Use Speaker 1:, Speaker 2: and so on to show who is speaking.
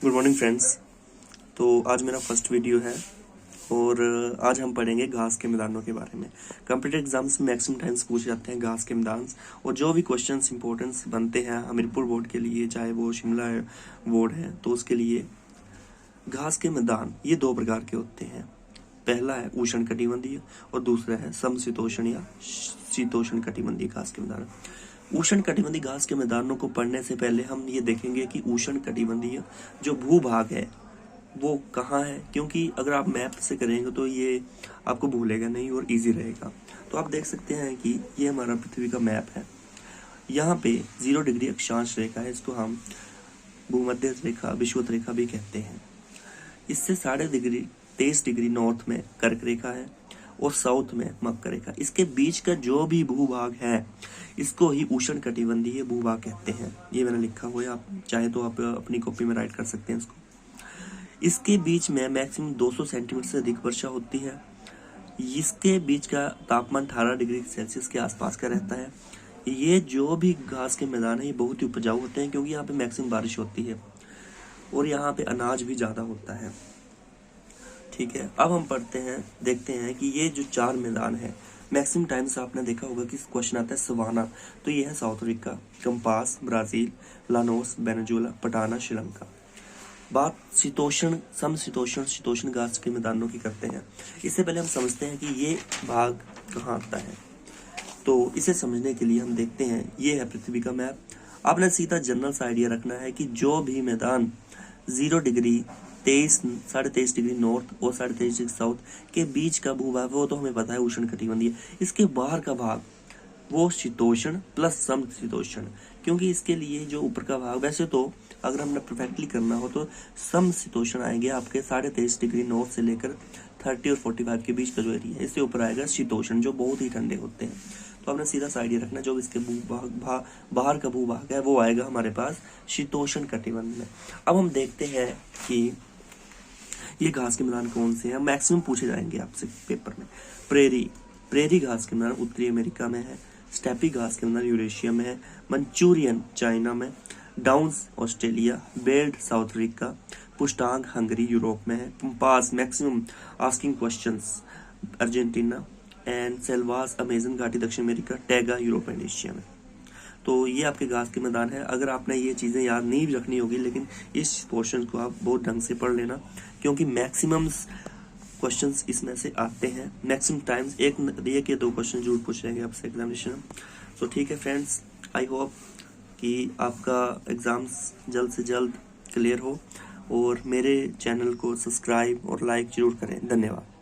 Speaker 1: Good morning friends. तो आज मेरा फर्स्ट वीडियो है और आज हम पढ़ेंगे घास के मैदानों के बारे में। कॉम्पिटिटिव एग्जाम्स में मैक्सिमम टाइम्स पूछे जाते हैं घास के मैदान, और जो भी क्वेश्चंस इंपॉर्टेंस बनते हैं हमीरपुर बोर्ड के लिए, चाहे वो शिमला बोर्ड है, तो उसके लिए घास के मैदान ये दो प्रकार के होते हैं। पहला है उष्ण कटिबंधीय और दूसरा है समशीतोष्ण या शीतोष्ण कटिबंधीय घास के मैदान। उष्ण कटिबंधीय घास के मैदानों को पढ़ने से पहले हम ये देखेंगे कि उष्ण कटिबंधीय जो भूभाग है वो कहाँ है, क्योंकि अगर आप मैप से करेंगे तो ये आपको भूलेगा नहीं और इजी रहेगा। तो आप देख सकते हैं कि ये हमारा पृथ्वी का मैप है। यहाँ पे 0 डिग्री अक्षांश रेखा है, इसको हम भूमध्य रेखा, विषुवत रेखा भी कहते हैं। इससे 23.5 डिग्री नॉर्थ में कर्क रेखा है और साउथ में मकर रेखा। इसके बीच का जो भी भूभाग है इसको ही उष्ण कटिबंधीय भूभाग कहते हैं। ये मैंने लिखा हुआ है, आप चाहे तो आप अपनी कॉपी में राइट कर सकते हैं इसको। इसके बीच में मैक्सिमम 200 सेंटीमीटर से अधिक वर्षा होती है। इसके बीच का तापमान 18 डिग्री सेल्सियस के आसपास का रहता है। ये जो भी घास के मैदान है ये बहुत ही उपजाऊ होते हैं, क्योंकि यहाँ पे मैक्सिमम बारिश होती है और यहाँ पे अनाज भी ज़्यादा होता है। ठीक है, अब हम पढ़ते हैं, देखते हैं कि ये जो 4 मैदान है, मैक्सिमम टाइम्स आपने देखा होगा कि क्वेश्चन आता है सवाना। तो ये है south Africa, compass Brazil, Llanos Venezuela, पटाना श्रीलंका। बात शीतोष्ण, समशीतोष्ण, शीतोष्ण घास के मैदानों की करते हैं। इससे पहले हम समझते हैं कि ये भाग कहाँ आता है। तो इसे समझने के लिए हम देखते हैं, ये है पृथ्वी का मैप। आपने सीधा जनरल सा आइडिया रखना है कि जो भी मैदान 0 डिग्री 23.5 डिग्री नॉर्थ और 23.5 डिग्री साउथ के बीच का भूभाग, वो तो हमें पता है उष्ण कटिबंधीय। इसके बाहर का भाग वो शीतोष्ण प्लस समशीतोष्ण, क्योंकि इसके लिए जो ऊपर का भाग, वैसे तो अगर हमने परफेक्टली करना हो तो समशीतोष्ण आएंगे आपके 23.5 डिग्री नॉर्थ से लेकर 30 और 45 के बीच का जो एरिया है। इससे ऊपर आएगा शीतोष्ण, जो बहुत ही ठंडे होते हैं। तो हमने सीधा सा आइडिया रखना, जो इसके बाहर का भूभाग है वो आएगा हमारे पास शीतोष्ण कटिबंध में। अब हम देखते हैं कि ये घास के मैदान कौन से हैं, मैक्सिमम पूछे जाएंगे आपसे पेपर में। प्रेरी घास के मैदान उत्तरी अमेरिका में है। स्टेपी घास के मैदान यूरेशिया में है। मंचूरियन चाइना में। Downs Australia. Belt South Africa. पुष्टांग हंगरी यूरोप में है। Pampas maximum asking questions Argentina. And Selvas Amazon घाटी दक्षिण America. Taiga Europe and Asia में। तो ये आपके घास के मैदान है। अगर आपने ये चीज़ें याद नहीं भी रखनी होगी, लेकिन इस पोर्शन को आप बहुत ढंग से पढ़ लेना, क्योंकि मैक्सिमम क्वेश्चंस इसमें से आते हैं। मैक्सिमम टाइम्स एक या 2 क्वेश्चन जरूर पूछेंगे आपसे एग्जामिनेशन में। तो ठीक है फ्रेंड्स, आई होप कि आपका एग्ज़ाम्स जल्द से जल्द क्लियर हो, और मेरे चैनल को सब्सक्राइब और लाइक जरूर करें। धन्यवाद।